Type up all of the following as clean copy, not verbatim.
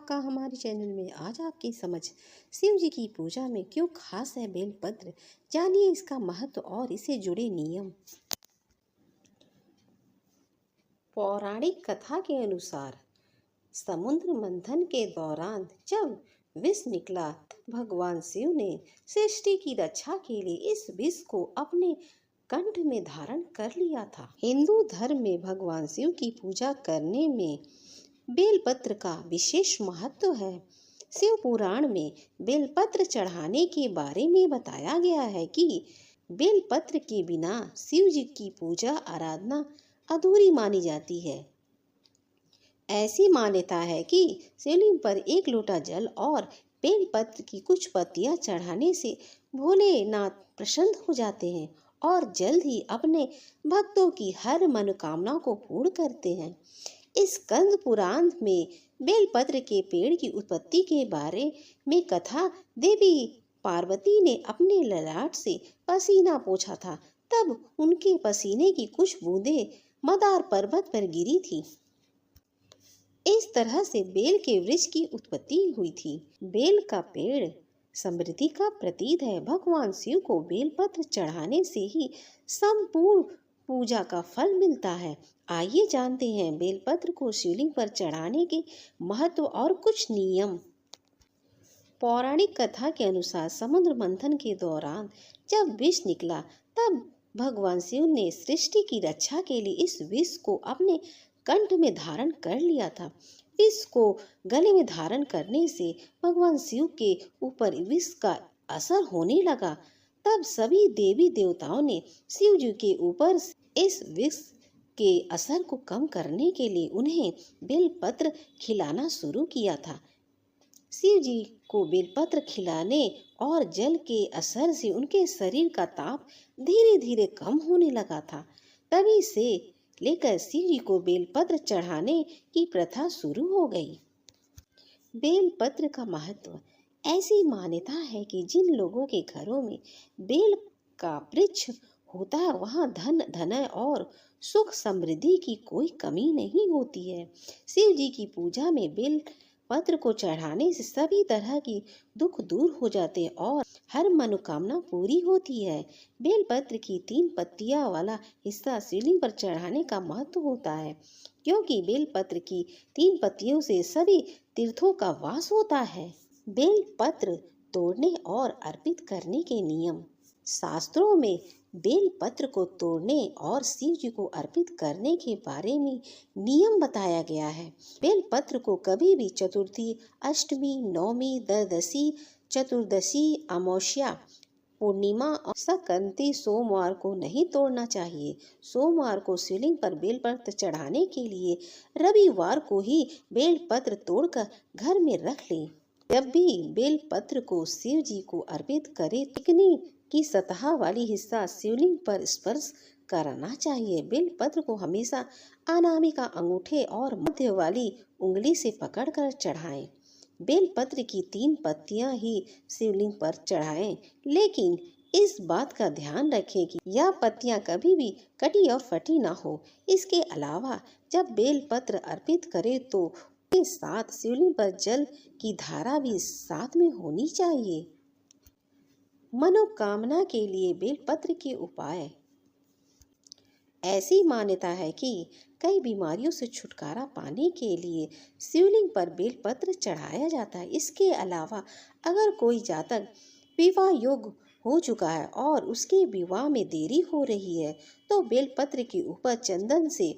आपका हमारे चैनल में। आज आपकी समझ शिव जी की पूजा में क्यों खास है बेलपत्र, जानिए इसका महत्व और इसे जुड़े नियम। पौराणिक कथा के अनुसार समुद्र मंथन के दौरान जब विष निकला तब भगवान शिव ने सृष्टि की रक्षा के लिए इस विष को अपने कंठ में धारण कर लिया था। हिंदू धर्म में भगवान शिव की पूजा करने में बेलपत्र का विशेष महत्व है। शिव पुराण में बेलपत्र चढ़ाने के बारे में बताया गया है कि बेलपत्र के बिना शिव जी की पूजा आराधना अधूरी मानी जाती है। ऐसी मान्यता है कि शिवलिंग पर एक लोटा जल और बेलपत्र की कुछ पत्तियां चढ़ाने से भोलेनाथ प्रसन्न हो जाते हैं और जल्द ही अपने भक्तों की हर मनोकामना को पूर्ण करते हैं। इस स्कंद पुराण में बेलपत्र के पेड़ की उत्पत्ति के बारे में कथा देवी पार्वती ने अपने ललाट से पसीना पोंछा था, तब उनके पसीने की कुछ बूंदें मदार पर्वत पर गिरी थी। इस तरह से बेल के वृक्ष की उत्पत्ति हुई थी। बेल का पेड़ समृद्धि का प्रतीक है। भगवान शिव को बेलपत्र चढ़ाने से ही संपूर्ण पूजा का फल मिलता है। आइए जानते हैं बेलपत्र को शिवलिंग पर चढ़ाने के महत्व और कुछ नियम। पौराणिक कथा के अनुसार समुद्र मंथन के दौरान जब विष निकला तब भगवान शिव ने सृष्टि की रक्षा के लिए इस विष को अपने कंठ में धारण कर लिया था। विष को गले में धारण करने से भगवान शिव के ऊपर विष का असर होने लगा। तब सभी देवी देवताओं ने शिव जी के ऊपर इस विष के असर को कम करने के लिए उन्हें बेलपत्र खिलाना शुरू किया था। शिव जी को बेलपत्र खिलाने और जल के असर से उनके शरीर का ताप धीरे धीरे कम होने लगा था। तभी से लेकर शिव जी को बेलपत्र चढ़ाने की प्रथा शुरू हो गई। बेलपत्र का महत्व। ऐसी मान्यता है कि जिन लोगों के घरों में बेल का वृक्ष होता है वहाँ धन धनय और सुख समृद्धि की कोई कमी नहीं होती है। शिव जी की पूजा में बेल पत्र को चढ़ाने से सभी तरह की दुख दूर हो जाते हैं और हर मनोकामना पूरी होती है। बेलपत्र की 3 पत्तियां वाला हिस्सा शिवलिंग पर चढ़ाने का महत्व होता है, क्योंकि बेलपत्र की 3 पत्तियों से सभी तीर्थों का वास होता है। बेलपत्र तोड़ने और अर्पित करने के नियम। शास्त्रों में बेलपत्र को तोड़ने और शिव जी को अर्पित करने के बारे में नियम बताया गया है। बेलपत्र को कभी भी चतुर्थी, अष्टमी, नवमी, द्वादशी, चतुर्दशी, अमावस्या, पूर्णिमा और संक्रांति सोमवार को नहीं तोड़ना चाहिए। सोमवार को शिवलिंग पर बेलपत्र चढ़ाने के लिए रविवार को ही बेलपत्र तोड़कर घर में रख लें। जब भी बेलपत्र को शिव जी को अर्पित करें, चिकनी की सतह वाली हिस्सा शिवलिंग पर स्पर्श करना चाहिए। बेलपत्र को हमेशा अनामिका अंगूठे और मध्य वाली उंगली से पकड़कर चढ़ाएं। बेलपत्र की 3 पत्तियां ही शिवलिंग पर चढ़ाएं, लेकिन इस बात का ध्यान रखें कि यह पत्तियां कभी भी कटी और फटी ना हो। इसके अलावा जब बेलपत्र अर्पित करें तो के साथ शिवलिंग पर जल की धारा भी साथ में होनी चाहिए। मनोकामना के लिए बेलपत्र के उपाय। ऐसी मान्यता है कि कई बीमारियों से छुटकारा पाने के लिए शिवलिंग पर बेलपत्र चढ़ाया जाता है। इसके अलावा अगर कोई जातक विवाह योग्य हो चुका है और उसके विवाह में देरी हो रही है तो बेलपत्र के ऊपर चंदन से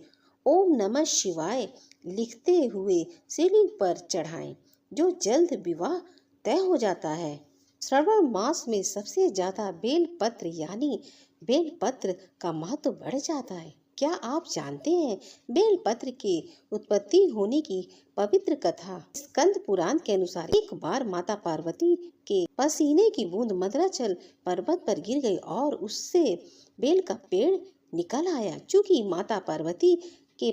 ओम नमः शिवाय लिखते हुए शिवलिंग पर चढ़ाएं, जो जल्द विवाह तय हो जाता है। श्रावण मास में सबसे ज्यादा बेलपत्र यानी बेलपत्र का महत्व बढ़ जाता है। क्या आप जानते हैं बेलपत्र के उत्पत्ति होने की पवित्र कथा? स्कंद पुराण के अनुसार एक बार माता पार्वती के पसीने की बूंद मंदराचल पर्वत पर गिर गई और उससे बेल का पेड़ निकल आया। चूंकि माता पार्वती के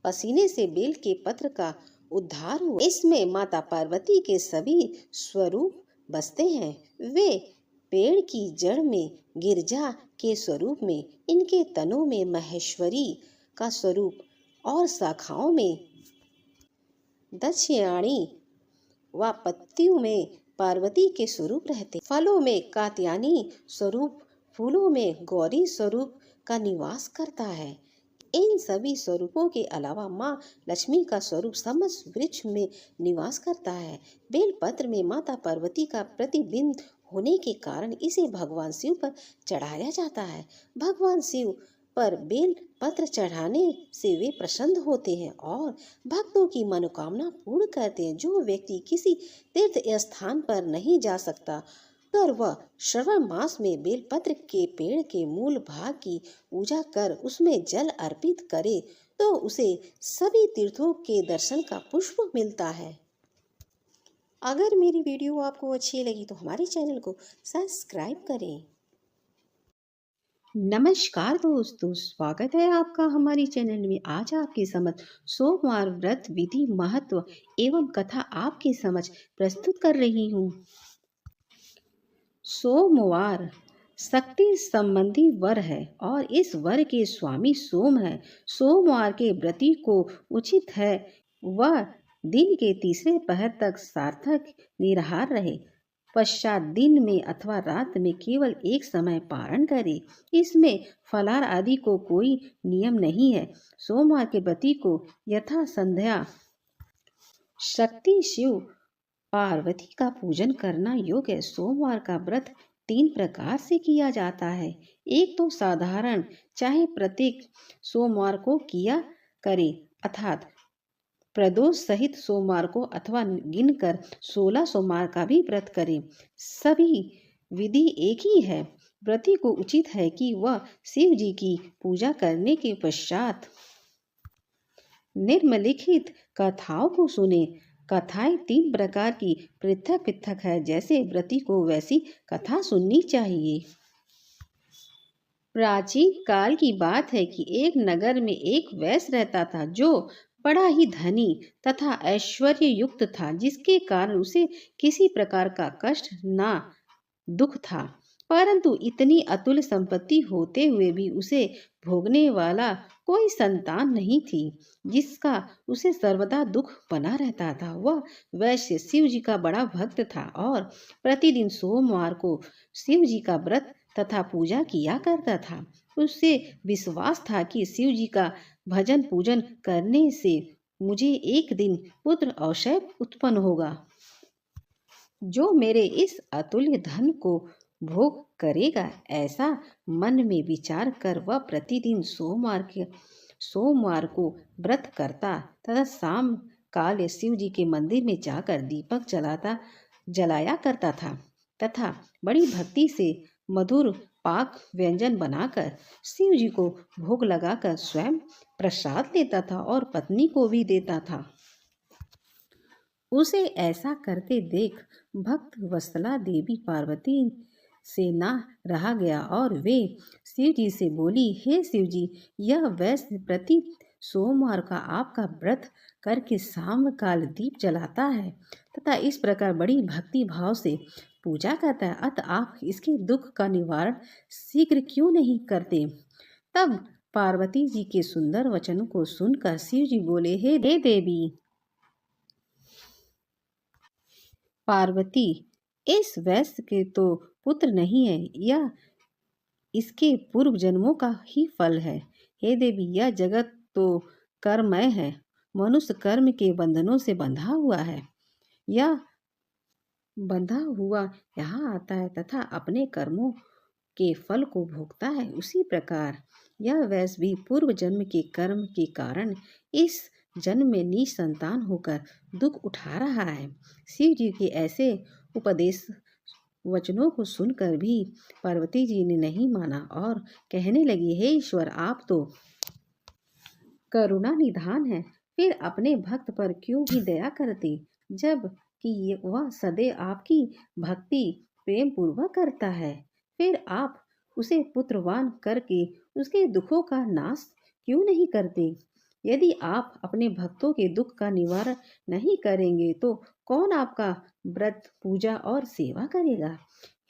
पसीने से बेल के पत्र का उद्धार हुआ। इसमें माता पार्वती के सभी स्वरूप बसते हैं। वे पेड़ की जड़ में गिरजा के स्वरूप में, इनके तनों में महेश्वरी का स्वरूप और शाखाओं में दक्षिणाणी व पत्तियों में पार्वती के स्वरूप रहते, फलों में कात्यायनी स्वरूप, फूलों में गौरी स्वरूप का निवास करता है। इन सभी स्वरूपों के अलावा माँ लक्ष्मी का स्वरूप समस्त वृक्ष में निवास करता है। बेलपत्र में माता पार्वती का प्रतिबिंब होने के कारण इसे भगवान शिव पर चढ़ाया जाता है। भगवान शिव पर बेल पत्र चढ़ाने से वे प्रसन्न होते हैं और भक्तों की मनोकामना पूर्ण करते हैं। जो व्यक्ति किसी तीर्थ स्थान पर नहीं जा सकता, अगर वह श्रावण मास में बेलपत्र के पेड़ के मूल भाग की पूजा कर उसमें जल अर्पित करे तो उसे सभी तीर्थों के दर्शन का पुष्प मिलता है। अगर मेरी वीडियो आपको अच्छी लगी तो हमारे चैनल को सब्सक्राइब करें। नमस्कार दोस्तों, स्वागत है आपका हमारी चैनल में। आज आपके समझ सोमवार व्रत विधि, महत्व एवं कथा आपके समझ प्रस्तुत कर रही हूँ। सोमवार शक्ति संबंधी वर है और इस वर के स्वामी सोम है। सोमवार के व्रती को उचित है वह दिन के तीसरे पहर तक सार्थक निराहार रहे, पश्चात दिन में अथवा रात में केवल एक समय पारण करे। इसमें फलाहार आदि को कोई नियम नहीं है। सोमवार के व्रती को यथा संध्या शक्ति शिव पार्वती का पूजन करना योग्य है। सोमवार का व्रत 3 प्रकार से किया जाता है। एक तो साधारण, चाहे प्रत्येक सोमवार को किया करे, अर्थात प्रदोष सहित सोमवार को, अथवा गिनकर 16 सोमवार का भी व्रत करे। सभी विधि एक ही है। व्रती को उचित है कि वह शिव जी की पूजा करने के पश्चात निम्नलिखित कथाओं को सुने। कथाएं 3 प्रकार की पृथक पृथक है, जैसे व्रती को वैसी कथा सुननी चाहिए। प्राचीन काल की बात है कि एक नगर में एक वैश्य रहता था जो बड़ा ही धनी तथा ऐश्वर्य युक्त था, जिसके कारण उसे किसी प्रकार का कष्ट ना दुख था। परंतु इतनी अतुल संपत्ति होते हुए भी उसे भोगने वाला कोई संतान नहीं थी, जिसका उसे सर्वदा दुख बना रहता था। वह वैश्य शिव जी का बड़ा भक्त था और प्रतिदिन सोमवार को शिव जी का व्रत तथा पूजा किया करता था। उससे विश्वास था कि शिव जी का भजन पूजन करने से मुझे एक दिन पुत्र अवश्य उत्पन्न होगा, जो मेरे इस अतुल्य धन को भोग करेगा। ऐसा मन में विचार कर वह प्रतिदिन सोमवार को व्रत करता तथा शाम काल शिव जी के मंदिर में जाकर दीपक जलाया करता था तथा बड़ी भक्ति से मधुर पाक व्यंजन बनाकर शिव जी को भोग लगाकर स्वयं प्रसाद लेता था और पत्नी को भी देता था। उसे ऐसा करते देख भक्त वत्सला देवी पार्वती से ना रहा गया और वे शिव जी से बोली, हे शिव जी, यह वैश्य प्रति सोमवार का आपका व्रत करके शाम काल दीप जलाता है तथा इस प्रकार बड़ी भक्ति भाव से पूजा करता है, अतः आप इसके दुख का निवारण शीघ्र क्यों नहीं करते। तब पार्वती जी के सुंदर वचनों को सुनकर शिव जी बोले, हे देवी पार्वती, इस वैश्य के तो पुत्र नहीं है, यह इसके पूर्व जन्मों का ही फल है। हे देवी, यह जगत तो कर्ममय है, मनुष्य कर्म के बंधनों से बंधा हुआ है। यह बंधा हुआ यहाँ आता है तथा अपने कर्मों के फल को भोगता है। उसी प्रकार यह वैश्य भी पूर्व जन्म के कर्म के कारण इस जन्म में निसंतान होकर दुख उठा रहा है। शिव जी के ऐसे उपदेश वचनों को सुनकर भी पार्वती जी ने नहीं माना और कहने लगी, हे ईश्वर, आप तो करुणा निधान है, फिर अपने भक्त पर क्यों ही दया करते, जब कि वह सदैव आपकी भक्ति प्रेम पूर्वक करता है। फिर आप उसे पुत्रवान करके उसके दुखों का नाश क्यों नहीं करते। यदि आप अपने भक्तों के दुख का निवारण नहीं करेंगे तो कौन आपका व्रत पूजा और सेवा करेगा।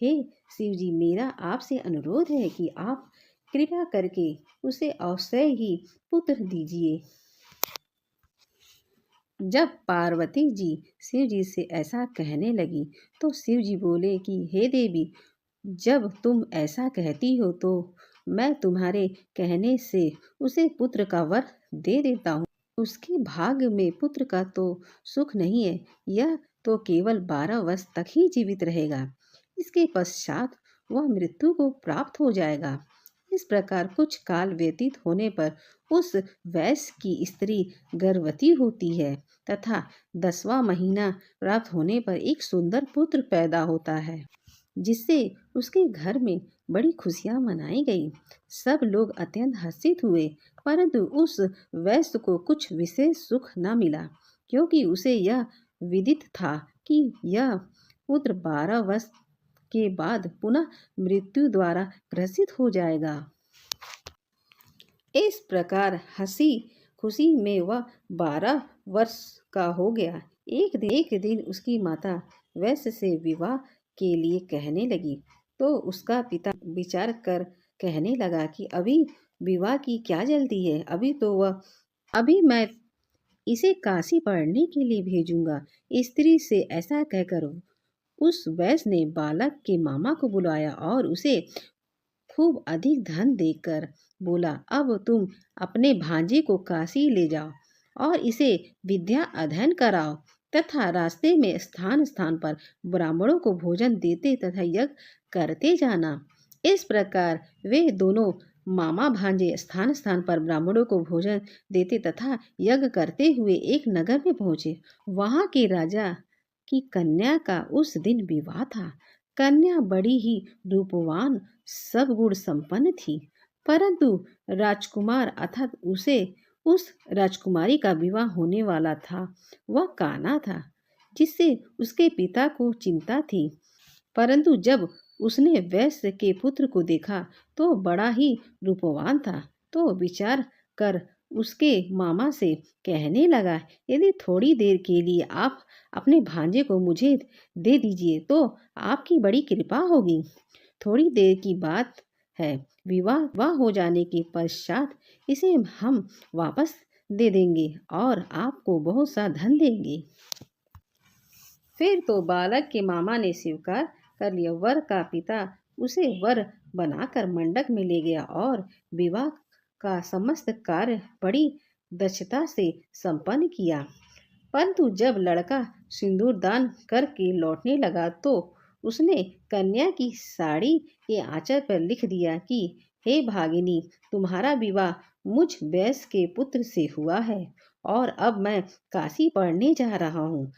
हे शिव जी, मेरा आपसे अनुरोध है कि आप कृपा करके उसे अवश्य ही पुत्र दीजिए। जब पार्वती जी शिव जी से ऐसा कहने लगी तो शिव जी बोले कि हे देवी, जब तुम ऐसा कहती हो तो मैं तुम्हारे कहने से उसे पुत्र का वर दे देता हूँ। उसके भाग्य में पुत्र का तो सुख नहीं है, यह तो केवल 12 वर्ष तक ही जीवित रहेगा। इसके पश्चात वह मृत्यु को प्राप्त हो जाएगा। इस प्रकार कुछ काल व्यतीत होने पर उस वैश्य की स्त्री गर्भवती होती है तथा 10वां महीना प्राप्त होने पर एक सुंदर पुत्र पैदा होता है, जिससे उसके घर में बड़ी खुशियां मनाई गई। सब लोग अत्यंत हर्षित हुए, परंतु उस वैश्य को कुछ विशेष सुख न मिला, क्योंकि उसे यह विदित था कि यह पुत्र 12 वर्ष के बाद पुनः मृत्यु द्वारा ग्रसित हो जाएगा। इस प्रकार हंसी खुशी में वह 12 वर्ष का हो गया। एक दिन उसकी माता वैश्य से विवाह के लिए कहने लगी, तो उसका पिता विचार कर कहने लगा कि अभी विवाह की क्या जल्दी है, अभी मैं इसे काशी पढ़ने के लिए भेजूंगा। स्त्री से ऐसा कहकर उस वैश्य ने बालक के मामा को बुलाया और उसे खूब अधिक धन देकर बोला, अब तुम अपने भांजे को काशी ले जाओ और इसे विद्या अध्ययन कराओ तथा रास्ते में स्थान स्थान पर ब्राह्मणों को भोजन देते तथा यज्ञ करते जाना। इस प्रकार वे दोनों मामा भांजे स्थान स्थान पर ब्राह्मणों को भोजन देते तथा यज्ञ करते हुए एक नगर में पहुंचे। वहां के राजा की कन्या का उस दिन विवाह था। कन्या बड़ी ही रूपवान सब गुण संपन्न थी, परंतु राजकुमार अर्थात उस राजकुमारी का विवाह होने वाला था वह काना था, जिससे उसके पिता को चिंता थी। परंतु जब उसने वैश्य के पुत्र को देखा तो बड़ा ही रूपवान था, तो विचार कर उसके मामा से कहने लगा, यदि थोड़ी देर के लिए आप अपने भांजे को मुझे दे दीजिए तो आपकी बड़ी कृपा होगी। थोड़ी देर की बात है, विवाह हो जाने के पश्चात इसे हम वापस दे देंगे और आपको बहुत सा धन देंगे। फिर तो बालक के मामा ने स्वीकार कर लिया। वर का पिता उसे वर बनाकर मंडप में ले गया और विवाह का समस्त कार्य बड़ी दक्षता से संपन्न किया। परंतु जब लड़का सिंदूर दान करके लौटने लगा तो उसने कन्या की साड़ी के आंचल पर लिख दिया कि हे भागिनी, तुम्हारा विवाह मुझ वैश्य के पुत्र से हुआ है और अब मैं काशी पढ़ने जा रहा हूँ,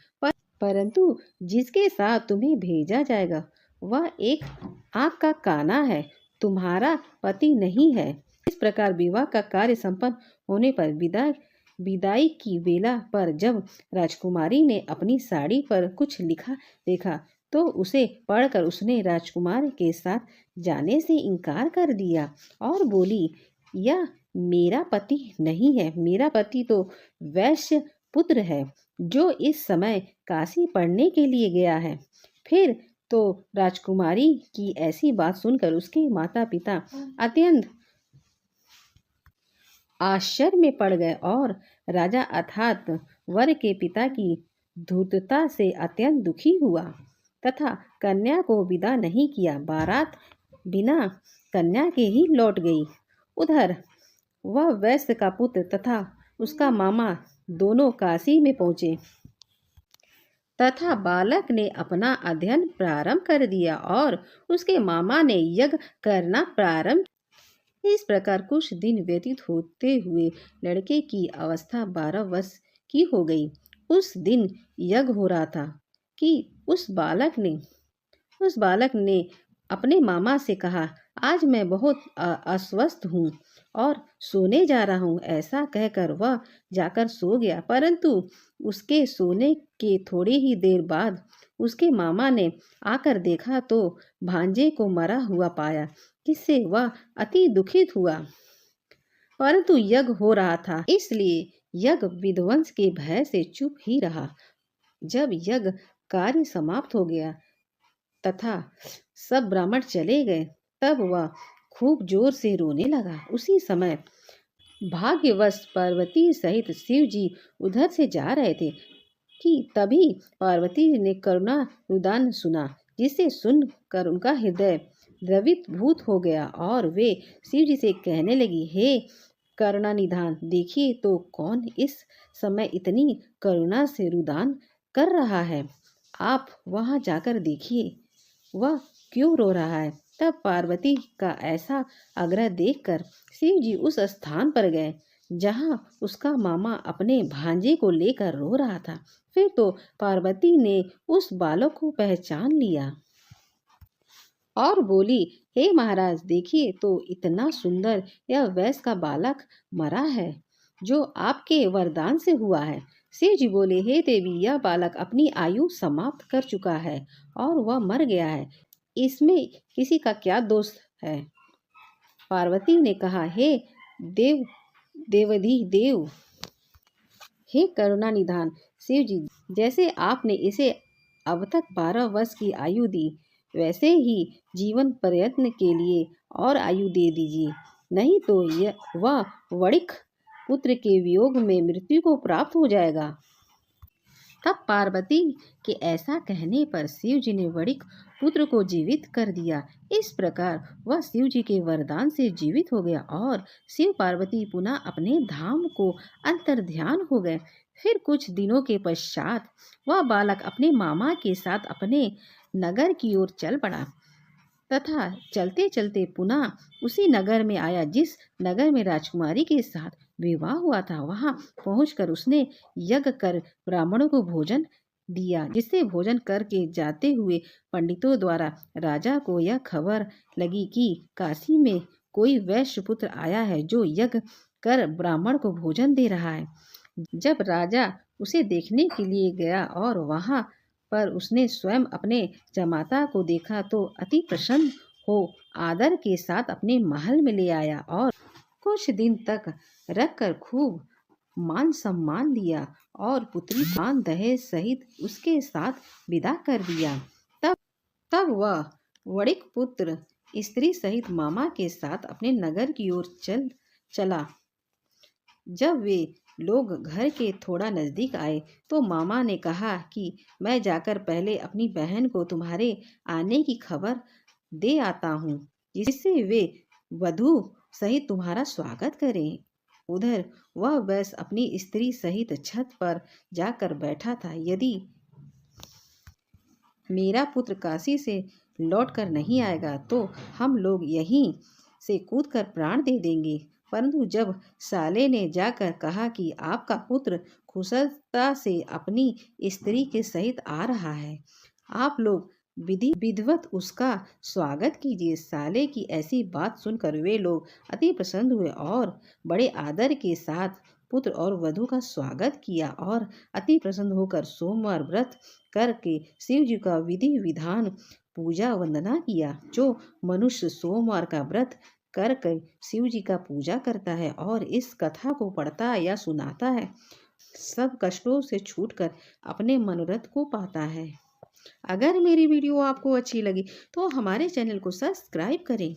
परंतु जिसके साथ तुम्हें भेजा जाएगा वह एक आँख का काना है, तुम्हारा पति नहीं है। इस प्रकार विवाह का कार्य संपन्न होने पर विदाई की बेला पर जब राजकुमारी ने अपनी साड़ी पर कुछ लिखा देखा तो उसे पढ़कर उसने राजकुमार के साथ जाने से इनकार कर दिया और बोली, यह मेरा पति नहीं है, मेरा पति तो वैश्य पुत्र है जो इस समय काशी पढ़ने के लिए गया है। फिर तो राजकुमारी की ऐसी बात सुनकर उसके माता पिता अत्यंत आश्चर्य में पड़ गए और राजा अर्थात वर के पिता की धूर्तता से अत्यंत दुखी हुआ तथा कन्या को विदा नहीं किया। बारात बिना कन्या के ही लौट गई। उधर वह वैश्य का पुत्र तथा उसका मामा दोनों काशी में पहुंचे तथा बालक ने अपना अध्ययन प्रारंभ कर दिया और उसके मामा ने यज्ञ करना प्रारंभ। इस प्रकार कुछ दिन व्यतीत होते हुए लड़के की अवस्था 12 वर्ष की हो गई। उस दिन यज्ञ हो रहा था कि उस बालक ने अपने मामा से कहा, आज मैं बहुत अस्वस्थ हूँ और सोने जा रहा हूँ। ऐसा कहकर वह जाकर सो गया, परंतु उसके सोने के थोड़ी ही देर बाद उसके मामा ने आकर देखा तो भांजे को मरा हुआ पाया, जिससे वह अति दुखित हुआ। परंतु यज्ञ हो रहा था, इसलिए यज्ञ विध्वंस के भय से चुप ही रहा। जब यज्ञ कार्य समाप्त हो गया तथा सब ब्राह्मण चले गए, तब वह खूब जोर से रोने लगा। उसी समय भाग्यवश पार्वती सहित शिव जी उधर से जा रहे थे कि तभी पार्वती ने करुणा रुदान सुना, जिसे सुनकर उनका हृदय द्रवित भूत हो गया और वे शिव जी से कहने लगी, हे करुणा निधान, देखिए तो कौन इस समय इतनी करुणा से रुदान कर रहा है। आप वहां जाकर देखिए, वह क्यों रो रहा है। तब पार्वती का ऐसा आग्रह देखकर शिव जी उस स्थान पर गए जहां उसका मामा अपने भांजे को लेकर रो रहा था। फिर तो पार्वती ने उस बालक को पहचान लिया और बोली, हे महाराज, देखिए तो इतना सुंदर यह वैश्य का बालक मरा है जो आपके वरदान से हुआ है। शिव जी बोले, हे देवी, यह बालक अपनी आयु समाप्त कर चुका है और वह मर गया है, इसमें किसी का क्या दोष है। पार्वती ने कहा, हे देव देव, हे करुणा निधान शिव जी, जैसे आपने इसे अब तक 12 वर्ष की आयु दी, वैसे ही जीवन प्रयत्न के लिए और आयु दे दीजिए, नहीं तो वह वणिक पुत्र के वियोग में मृत्यु को प्राप्त हो जाएगा। तब पार्वती के ऐसा कहने पर शिव जी ने वणिक पुत्र को जीवित कर दिया। इस प्रकार वह शिव जी के वरदान से जीवित हो गया और शिव पार्वती पुनः अपने धाम को अंतर्ध्यान हो गए। फिर कुछ दिनों के पश्चात वह बालक अपने मामा के साथ अपने नगर की ओर चल पड़ा तथा चलते चलते पुनः उसी नगर में आया जिस नगर में राजकुमारी के साथ विवाह हुआ था। वहां पहुंचकर उसने यज्ञ कर ब्राह्मणों को भोजन दिया, जिससे भोजन करके जाते हुए पंडितों द्वारा राजा को यह खबर लगी कि काशी में कोई वैश्य पुत्र आया है जो यज्ञ कर ब्राह्मण को भोजन दे रहा है। जब राजा उसे देखने के लिए गया और वहां पर उसने स्वयं अपने जमाता को देखा तो अति प्रसन्न हो आदर के साथ अपने महल में ले आया और कुछ दिन तक रखकर खूब मान सम्मान दिया और पुत्री मान दहेज सहित उसके साथ विदा कर दिया। तब वह वणिक पुत्र स्त्री सहित मामा के साथ अपने नगर की ओर चला। जब वे लोग घर के थोड़ा नजदीक आए तो मामा ने कहा कि मैं जाकर पहले अपनी बहन को तुम्हारे आने की खबर दे आता हूँ, जिससे वे वधू सहित तुम्हारा स्वागत करें। उधर वह वैश्य अपनी स्त्री सहित छत पर जाकर बैठा था। यदि मेरा पुत्र काशी से लौटकर नहीं आएगा तो हम लोग यहीं से कूदकर प्राण दे देंगे। परंतु जब साले ने जाकर कहा कि आपका पुत्र कुशलता से अपनी स्त्री के सहित आ रहा है, आप लोग विधिवत उसका स्वागत कीजिए। साले की ऐसी बात सुनकर वे लोग अति प्रसन्न हुए और बड़े आदर के साथ पुत्र और वधू का स्वागत किया और अति प्रसन्न होकर सोमवार व्रत करके शिव जी का विधि विधान पूजा वंदना किया। जो मनुष्य सोमवार का व्रत कर शिव जी का पूजा करता है और इस कथा को पढ़ता या सुनाता है, सब कष्टों से छूटकर अपने मनोरथ को पाता है। अगर मेरी वीडियो आपको अच्छी लगी तो हमारे चैनल को सब्सक्राइब करें।